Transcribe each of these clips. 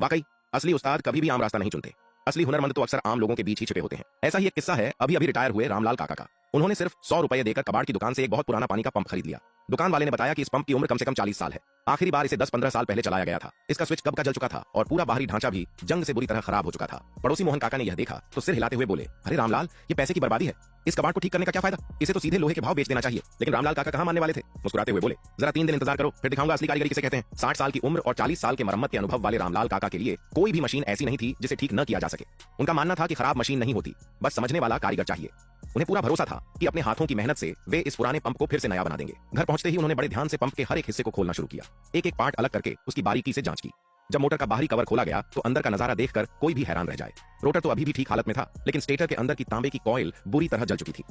वाकई असली उस्ताद कभी भी आम रास्ता नहीं चुनते। असली हुनरमंद तो अक्सर आम लोगों के बीच ही छिपे होते हैं। ऐसा ही एक किस्सा है अभी अभी रिटायर हुए रामलाल काका का। उन्होंने सिर्फ 100 रुपए देकर कबाड़ की दुकान से एक बहुत पुराना पानी का पंप खरीद लिया। दुकान वाले ने बताया कि इस पंप की उम्र कम से कम 40 साल है। आखिरी बार इसे 10-15 साल पहले चलाया गया था। इसका स्विच कब का जल चुका था और पूरा बाहरी ढांचा भी जंग से बुरी तरह खराब हो चुका था। पड़ोसी मोहन काका ने यह देखा तो सिर हिलाते हुए बोले, अरे रामलाल, ये पैसे की बर्बादी है। इस कबाड़ को ठीक करने का क्या फायदा? इसे तो सीधे लोहे के भाव बेच देना चाहिए। लेकिन रामलाल काका कहां मानने वाले थे। मुस्कुराते हुए बोले, जरा 3 दिन इंतजार करो, फिर दिखाऊंगा असली कारीगरी किसे कहते हैं। 60 साल की उम्र और 40 साल के मरम्मत के अनुभव वाले रामलाल काका के लिए कोई भी मशीन ऐसी नहीं थी जिसे ठीक न किया जा सके। उनका मानना था कि खराब मशीन नहीं होती, बस समझने वाला कारीगर चाहिए। उन्हें पूरा भरोसा था कि अपने हाथों की मेहनत से वे इस पुराने पंप को फिर से नया बना देंगे। घर पहुंचते ही उन्होंने बड़े ध्यान से पंप के हर एक हिस्से को खोलना शुरू किया। एक एक पार्ट अलग करके उसकी बारीकी से जांच की। जब मोटर का बाहरी कवर खोला गया तो अंदर का नजारा देखकर कोई भी हैरान रह जाए। रोटर तो अभी भी ठीक हालत में था, लेकिन स्टेटर के अंदर की तांबे की कॉइल बुरी तरह जल चुकी थी।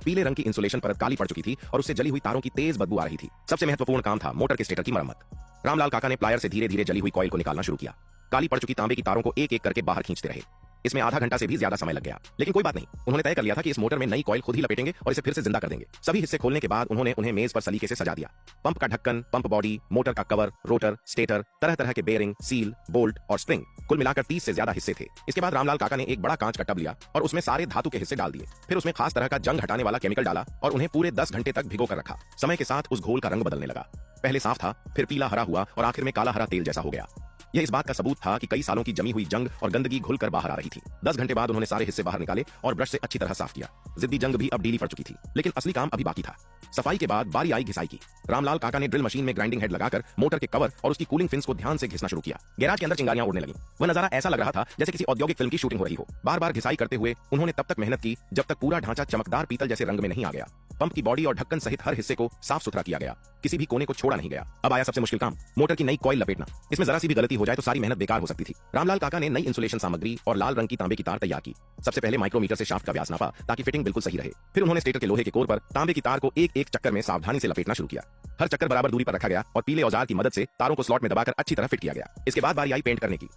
पीले रंग की इंसुलेशन परत काली पड़ चुकी थी और उससे जली हुई तारों की तेज बदबू आ रही थी। सबसे महत्वपूर्ण काम था मोटर के स्टेटर की मरम्मत। रामलाल काका ने प्लायर से धीरे धीरे जली हुई कॉइल को निकालना शुरू किया। काली पड़ चुकी तांबे की तारों को एक एक करके बाहर खींचते रहे। इसमें आधा घंटा से भी ज्यादा समय लग गया, लेकिन कोई बात नहीं। उन्होंने तय कर लिया था कि इस मोटर में नई कॉइल खुद ही लपेटेंगे और इसे फिर से जिंदा कर देंगे। सभी हिस्से खोलने के बाद उन्होंने उन्हें मेज पर सलीके से सजा दिया। पंप का ढक्कन, पंप बॉडी, मोटर का कवर, रोटर, स्टेटर, तरह तरह के बेयरिंग, सील, बोल्ट और स्प्रिंग, कुल मिलाकर 30 से ज्यादा हिस्से थे। इसके बाद रामलाल काका ने एक बड़ा कांच का टब लिया और उसमें सारे धातु के हिस्से डाल दिए। फिर उसमें खास तरह का जंग हटाने वाला केमिकल डाला और उन्हें पूरे 10 घंटे तक भिगो कर रखा। समय के साथ उस घोल का रंग बदलने लगा। पहले साफ था, फिर पीला हरा हुआ और आखिर में काला हरा तेल जैसा हो गया। यह इस बात का सबूत था कि कई सालों की जमी हुई जंग और गंदगी घुलकर बाहर आ रही थी। 10 घंटे बाद उन्होंने सारे हिस्से बाहर निकाले और ब्रश से अच्छी तरह साफ किया। जिद्दी जंग भी अब ढीली पड़ चुकी थी, लेकिन असली काम अभी बाकी था। सफाई के बाद बारी आई घिसाई की। रामलाल काका ने ड्रिल मशीन में ग्राइंडिंग हेड लगाकर मोटर के कवर और उसकी कूलिंग फिन्स को ध्यान से घिसना शुरू किया। गैराज के अंदर चिंगारियां उड़ने लगी। वह नजारा ऐसा लग रहा था जैसे किसी औद्योगिक फिल्म की शूटिंग हो रही हो। बार बार घिसाई करते हुए उन्होंने तब तक मेहनत की जब तक पूरा ढांचा चमकदार पीतल जैसे रंग में नहीं आ गया। पंप की बॉडी और ढक्कन सहित हर हिस्से को साफ सुथरा किया गया, किसी भी कोने को छोड़ा नहीं गया। अब आया सबसे मुश्किल काम, मोटर की नई कॉइल लपेटना। इसमें जरा सी भी गलती हो जाए तो सारी मेहनत बेकार हो सकती थी। रामलाल काका ने नई इंसुलेशन सामग्री और लाल रंग की तांबे की तार तैयार की। सबसे पहले माइक्रोमीटर से शाफ्ट का व्यास नापा ताकि फिटिंग बिल्कुल सही रहे। फिर उन्होंने स्टेटर के लोहे के कोर पर तांबे की तार को एक एक चक्कर में सावधानी से लपेटना शुरू किया। हर चक्कर बराबर दूरी पर रखा गया और पीले औजार की मदद से तारों को स्लॉट में दबाकर अच्छी तरह फिट किया गया। इसके बाद बारी आई पेंट करने की।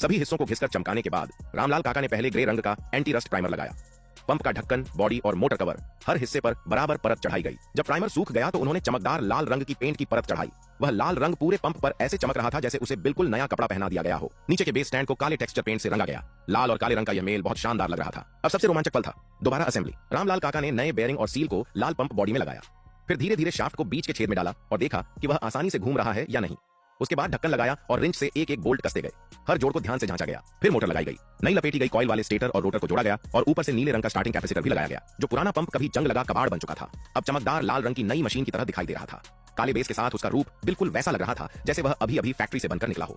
सभी हिस्सों को घिसकर चमकाने के बाद रामलाल काका ने पहले ग्रे रंग का एंटी रस्ट प्राइमर लगाया। पंप का ढक्कन, बॉडी और मोटर कवर हर हिस्से पर बराबर परत चढ़ाई गई। जब प्राइमर सूख गया तो उन्होंने चमकदार लाल रंग की पेंट की परत चढ़ाई। वह लाल रंग पूरे पंप पर ऐसे चमक रहा था जैसे उसे बिल्कुल नया कपड़ा पहना दिया गया हो। नीचे के बेस स्टैंड को काले टेक्सचर पेंट से रंगा गया। लाल और काले रंग का यह मेल बहुत शानदार लग रहा था। अब सबसे रोमांचक पल था, दोबारा असेंबली। रामलाल काका ने नए बेयरिंग और सील को लाल पंप बॉडी में लगाया। फिर धीरे धीरे शाफ्ट को बीच के छेद में डाला और देखा कि वह आसानी से घूम रहा है या नहीं। उसके बाद ढक्कन लगाया और रिंच से एक एक बोल्ट कसते गए। हर जोड़ को ध्यान से जांचा गया। फिर मोटर लगाई गई। नई लपेटी गई कॉइल वाले स्टेटर और रोटर को जोड़ा गया और ऊपर से नीले रंग का स्टार्टिंग कैपेसिटर भी लगाया गया। जो पुराना पंप कभी जंग लगा कबाड़ बन चुका था, अब चमकदार लाल रंग की नई मशीन की तरह दिखाई दे रहा था। काले बेस के साथ उसका रूप बिल्कुल वैसा लग रहा था जैसे वह अभी अभी फैक्ट्री से बनकर निकला हो।